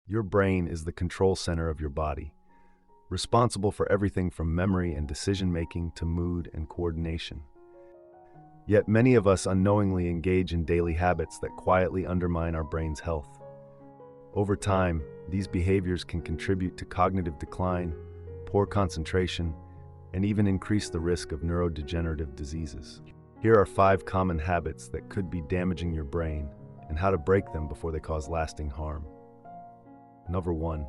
Your brain is the control center of your body, responsible for everything from memory and decision-making to mood and coordination. Yet many of us unknowingly engage in daily habits that quietly undermine our brain's health. Over time, these behaviors can contribute to cognitive decline, poor concentration, and even increase the risk of neurodegenerative diseases. Here are 5 common habits that could be damaging your brain and how to break them before they cause lasting harm. Number 1.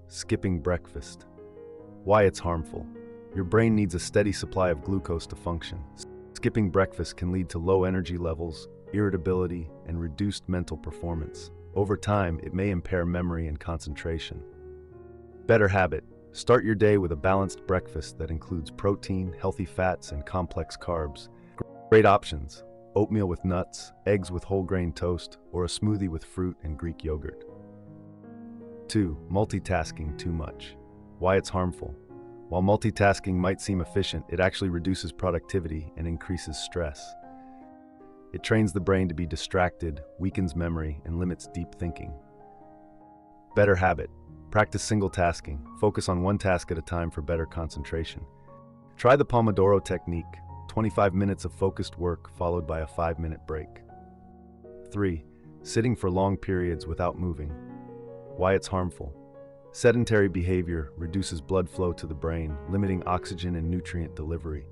Skipping breakfast. Why it's harmful. Your brain needs a steady supply of glucose to function. Skipping breakfast can lead to low energy levels, irritability, and reduced mental performance. Over time, it may impair memory and concentration. Better habit. Start your day with a balanced breakfast that includes protein, healthy fats, and complex carbs. Great options: oatmeal with nuts, eggs with whole grain toast, or a smoothie with fruit and Greek yogurt. 2. Multitasking too much. Why it's harmful. While multitasking might seem efficient, it actually reduces productivity and increases stress. It trains the brain to be distracted, weakens memory, and limits deep thinking. Better habit. Practice single tasking. Focus on one task at a time for better concentration. Try the Pomodoro technique, 25 minutes of focused work followed by a 5-minute break. 3. Sitting for long periods without moving. Why it's harmful. Sedentary behavior reduces blood flow to the brain, limiting oxygen and nutrient delivery.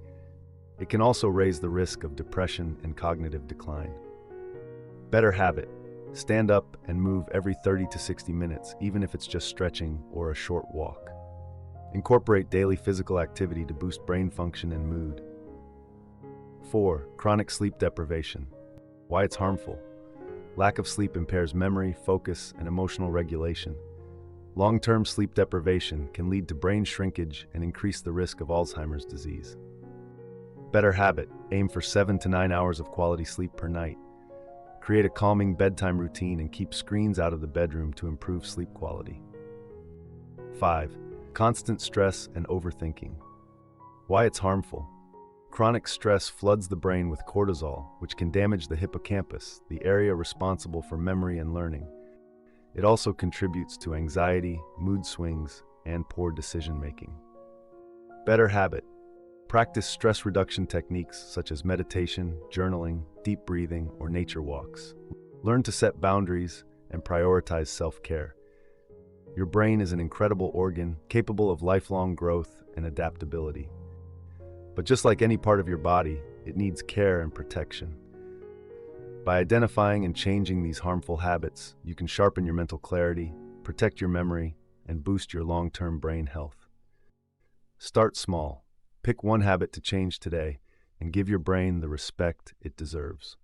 It can also raise the risk of depression and cognitive decline. Better habit. Stand up and move every 30 to 60 minutes, even if it's just stretching or a short walk. Incorporate daily physical activity to boost brain function and mood. 4. Chronic sleep deprivation. Why it's harmful. Lack of sleep impairs memory, focus, and emotional regulation. Long-term sleep deprivation can lead to brain shrinkage and increase the risk of Alzheimer's disease. Better habit. Aim for 7 to 9 hours of quality sleep per night. Create a calming bedtime routine and keep screens out of the bedroom to improve sleep quality. 5. Constant stress and overthinking. Why it's harmful. Chronic stress floods the brain with cortisol, which can damage the hippocampus, the area responsible for memory and learning. It also contributes to anxiety, mood swings, and poor decision-making. Better habit. Practice stress reduction techniques such as meditation, journaling, deep breathing, or nature walks. Learn to set boundaries and prioritize self-care. Your brain is an incredible organ capable of lifelong growth and adaptability. But just like any part of your body, it needs care and protection. By identifying and changing these harmful habits, you can sharpen your mental clarity, protect your memory, and boost your long-term brain health. Start small. Pick one habit to change today and give your brain the respect it deserves.